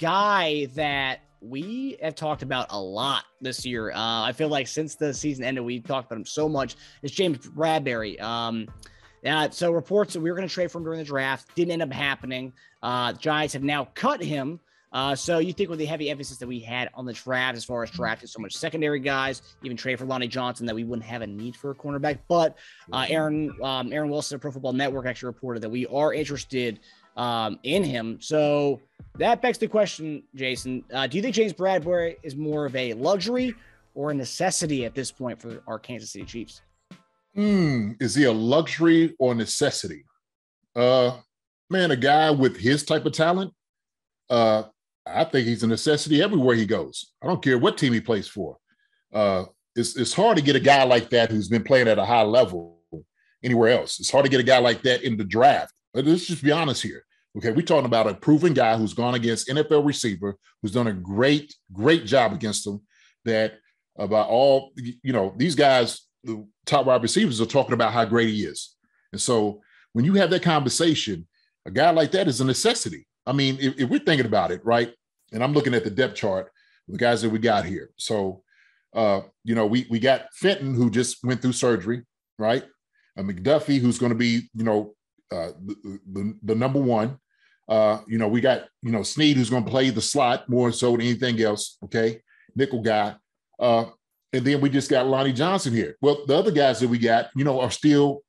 guy that we have talked about a lot this year. I feel like since the season ended, we've talked about him so much. It's James Bradberry. So reports that we were going to trade for him during the draft didn't end up happening. Giants have now cut him. So you think with the heavy emphasis that we had on the draft, as far as drafting so much secondary guys, even trade for Lonnie Johnson, that we wouldn't have a need for a cornerback. But Aaron Wilson of Pro Football Network actually reported that we are interested in him. So that begs the question, Jason, do you think James Bradberry is more of a luxury or a necessity at this point for our Kansas City Chiefs? Is he a luxury or necessity? Man, a guy with his type of talent, I think he's a necessity everywhere he goes. I don't care what team he plays for. It's hard to get a guy like that who's been playing at a high level anywhere else. It's hard to get a guy like that in the draft. But let's just be honest here. Okay, we're talking about a proven guy who's gone against NFL receiver, who's done a great job against them. That about all, these guys, the top wide receivers are talking about how great he is. And so when you have that conversation, a guy like that is a necessity. I mean, if we're thinking about it, right, and I'm looking at the depth chart, the guys that we got here. So, we got Fenton, who just went through surgery, right? McDuffie, who's going to be, the number one. We got, Snead, who's going to play the slot more so than anything else, okay? Nickel guy. And then we just got Lonnie Johnson here. Well, the other guys that we got, are still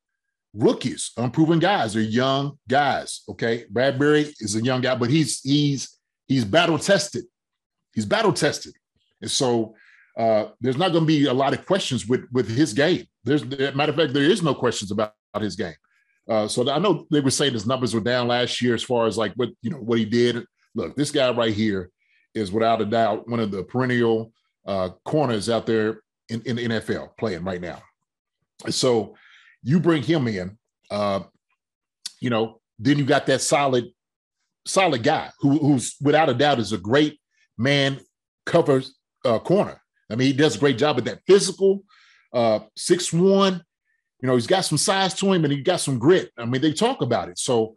rookies, unproven guys. They're young guys, okay? Bradberry is a young guy, but he's battle tested. He's battle tested. And so there's not going to be a lot of questions with his game. Matter of fact, there is no questions about his game. So I know they were saying his numbers were down last year as far as like what he did. Look, this guy right here is without a doubt one of the perennial corners out there in the NFL playing right now. So you bring him in, then you got that solid guy who's without a doubt is a great man cover corner. I mean, he does a great job at that physical, 6'1". He's got some size to him and he got some grit. I mean, they talk about it. So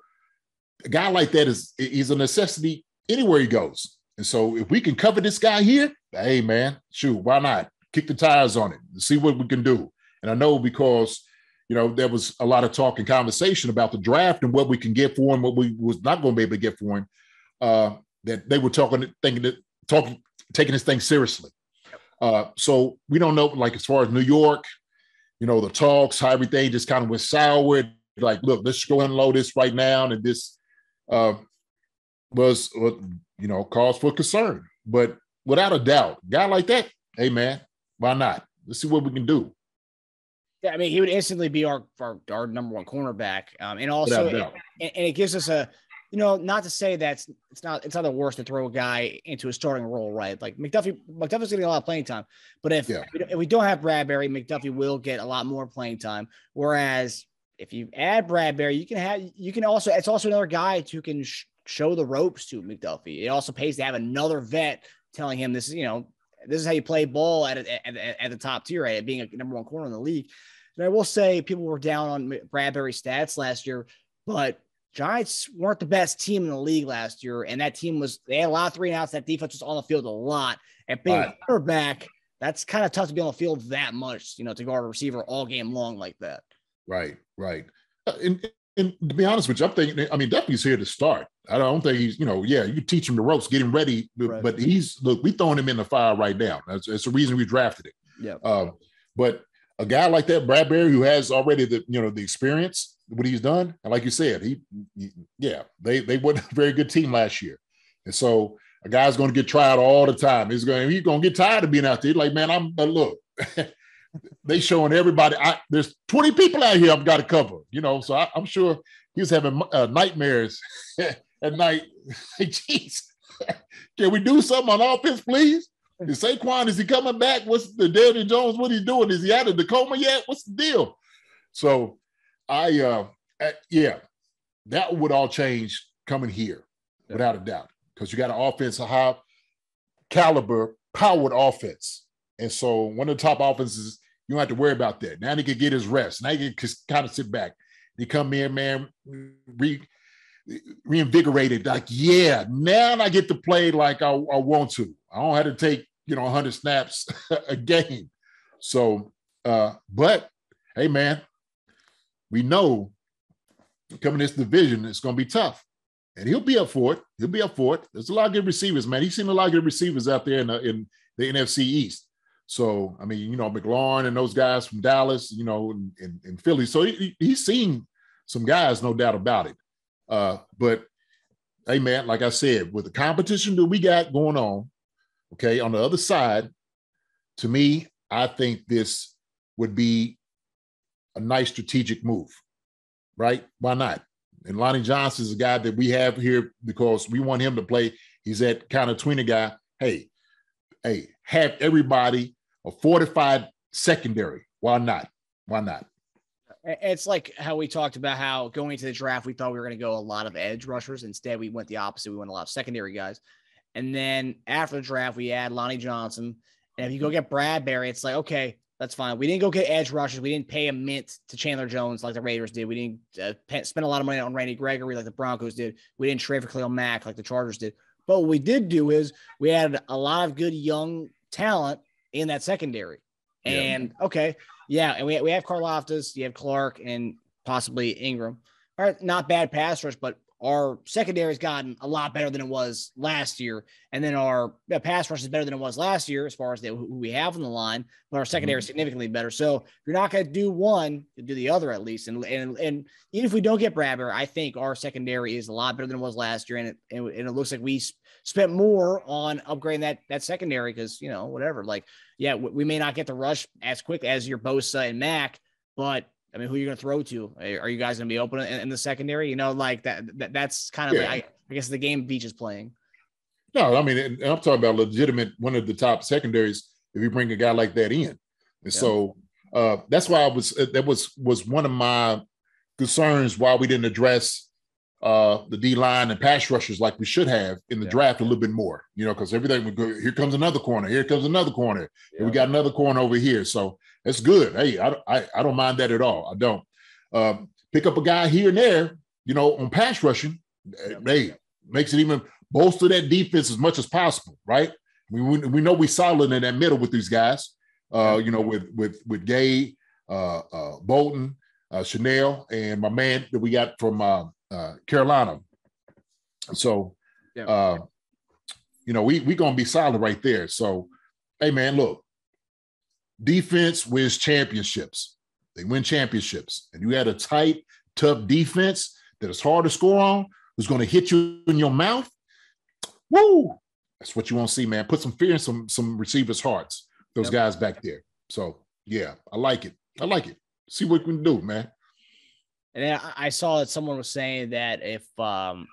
a guy like that he's a necessity anywhere he goes. And so if we can cover this guy here, hey, man, shoot, why not? Kick the tires on it and see what we can do. And I know because, there was a lot of talk and conversation about the draft and what we can get for him, what we was not going to be able to get for him, that they were taking this thing seriously. So we don't know, like as far as New York, the talks, how everything just kind of went sour. Like, look, let's go ahead and load this right now. And this was, cause for concern. But without a doubt, a guy like that, hey, man, why not? Let's see what we can do. Yeah, I mean, he would instantly be our number one cornerback. And also, and it gives us a, not to say that it's not the worst to throw a guy into a starting role, right? Like McDuffie's going to get a lot of playing time. But if we don't have Bradberry, McDuffie will get a lot more playing time. Whereas if you add Bradberry, it's also another guy who can show the ropes to McDuffie. It also pays to have another vet telling him this is how you play ball at the top tier, right? Being a number one corner in the league. And I will say people were down on Bradberry's stats last year, but Giants weren't the best team in the league last year. And that team they had a lot of 3-and-outs. That defense was on the field a lot. And being a quarterback, that's kind of tough to be on the field that much, to guard a receiver all game long like that. Right. And to be honest with you, I'm thinking, I mean, Duffy's here to start. I don't think he's, you can teach him the ropes, get him we throwing him in the fire right now. That's the reason we drafted him. Yeah. But a guy like that, Bradberry, who has already the experience, what he's done, and like you said, they weren't a very good team last year. And so a guy's going to get tried all the time. He's going to get tired of being out there. Like, man, look, they showing everybody, there's 20 people out here I've got to cover, so I'm sure he was having nightmares at night. Hey, jeez, can we do something on offense, please? Is Saquon, is he coming back? What's the Daniel Jones? What he doing? Is he out of the coma yet? What's the deal? So that would all change coming here, without a doubt, because you got an offense, a high caliber, powered offense. And so one of the top offenses, you don't have to worry about that. Now he can get his rest. Now he can kind of sit back. He come in, man, reinvigorated. Like, yeah, now I get to play like I want to. I don't have to take 100 snaps a game. So, but hey, man, we know coming this division, it's going to be tough. And he'll be up for it. There's a lot of good receivers, man. He's seen a lot of good receivers out there in the NFC East. So, I mean, McLaurin and those guys from Dallas, and Philly. So he's seen some guys, no doubt about it. But, hey, man, like I said, with the competition that we got going on, okay, on the other side, to me, I think this would be a nice strategic move, right? Why not? And Lonnie Johnson is a guy that we have here because we want him to play. He's that kind of tweener guy. Hey, have everybody a fortified secondary. Why not? It's like how we talked about how going into the draft, we thought we were going to go a lot of edge rushers. Instead, we went the opposite. We went a lot of secondary guys. And then after the draft, we add Lonnie Johnson. And if you go get Bradberry, it's like, okay, that's fine. We didn't go get edge rushers. We didn't pay a mint to Chandler Jones like the Raiders did. We didn't spend a lot of money on Randy Gregory like the Broncos did. We didn't trade for Khalil Mack like the Chargers did. But what we did do is we added a lot of good young talent in that secondary. And okay, yeah, and we have Karlaftis, you have Clark, and possibly Ingram. All right, not bad pass rush, but our secondary has gotten a lot better than it was last year. And then our pass rush is better than it was last year as far as who we have on the line, but our secondary is significantly better. So if you're not going to do one, do the other at least. And even if we don't get Bradberry, I think our secondary is a lot better than it was last year. And it looks like we spent more on upgrading that secondary because, whatever. Like, yeah, we may not get the rush as quick as your Bosa and Mack, but I mean, who are you going to throw to? Are you guys going to be open in the secondary? Like that's kind of like, I guess the game Veach is playing. No, I mean, and I'm talking about legitimate, one of the top secondaries if you bring a guy like that in. And so that's why that was one of my concerns why we didn't address the D-line and pass rushers like we should have in the draft a little bit more, because everything would go, here comes another corner, and we got another corner over here. So that's good. Hey, I don't mind that at all. I don't. Pick up a guy here and there, on pass rushing, hey, makes it even bolster that defense as much as possible, right? We know we're solid in that middle with these guys, with Gay, Bolton, Chanel, and my man that we got from Carolina. So, we going to be solid right there. So, hey, man, look, defense wins championships. They win championships. And you had a tight, tough defense that is hard to score on, who's going to hit you in your mouth. Woo! That's what you want to see, man. Put some fear in some receivers' hearts, those guys back there. So, yeah, I like it. See what we can do, man. And then I saw that someone was saying that if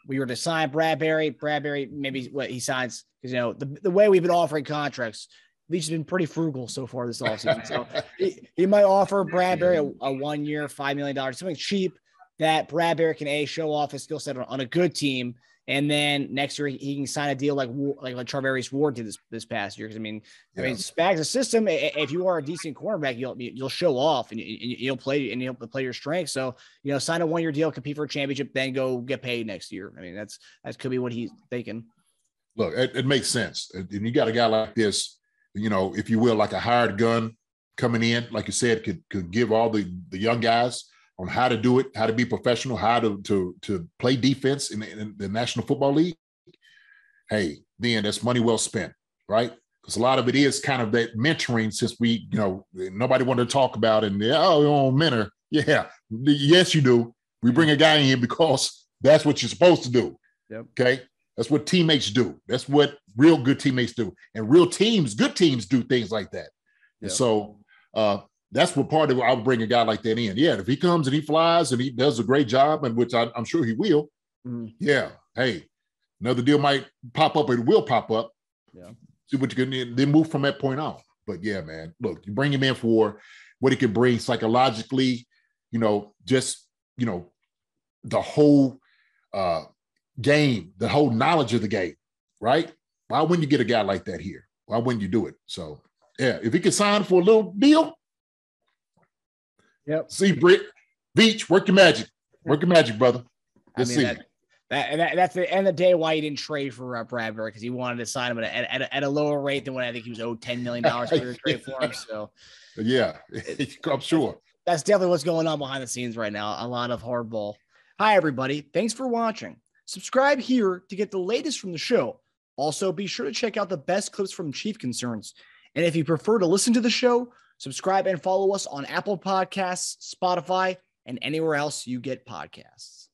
we were to sign Bradberry, maybe what he signs, because, the way we've been offering contracts, Veach has been pretty frugal so far this offseason. So he might offer Bradberry a 1 year, $5 million, something cheap that Bradberry can show off his skill set on a good team. And then next year he can sign a deal like Charvarius Ward did this past year. Because I mean, Spags' system. If you are a decent cornerback, you'll show off and you'll play your strength. So sign a 1 year deal, compete for a championship, then go get paid next year. I mean, that could be what he's thinking. Look, it makes sense. And you got a guy like this, if you will, like a hired gun coming in, like you said, could give all the young guys on how to do it, how to be professional, how to play defense in the National Football League. Hey, then that's money well spent, right? Because a lot of it is kind of that mentoring since we, nobody wanted to talk about it. And mentor. Yeah, yes, you do. We bring a guy in because that's what you're supposed to do. Yep. Okay. That's what teammates do. That's what real good teammates do. And real teams, good teams do things like that. Yep. And so that's what part of it, I would bring a guy like that in. Yeah, if he comes and he flies and he does a great job, and which I'm sure he will, yeah, hey, another deal might pop up. It will pop up. Yeah. See what you can then move from that point on. But yeah, man, look, you bring him in for what he can bring psychologically, just, the whole game, the whole knowledge of the game, right? Why wouldn't you get a guy like that here? Why wouldn't you do it? So, yeah, if he could sign for a little deal, yep. See, Veach, work your magic. Work your magic, brother. Let's see. That's the end of the day why he didn't trade for Bradberry, because he wanted to sign him at a lower rate than what I think he was owed $10 million for trade for him. So yeah, I'm sure. That's definitely what's going on behind the scenes right now. A lot of hardball. Hi, everybody. Thanks for watching. Subscribe here to get the latest from the show. Also, be sure to check out the best clips from Chief Concerns. And if you prefer to listen to the show, subscribe and follow us on Apple Podcasts, Spotify, and anywhere else you get podcasts.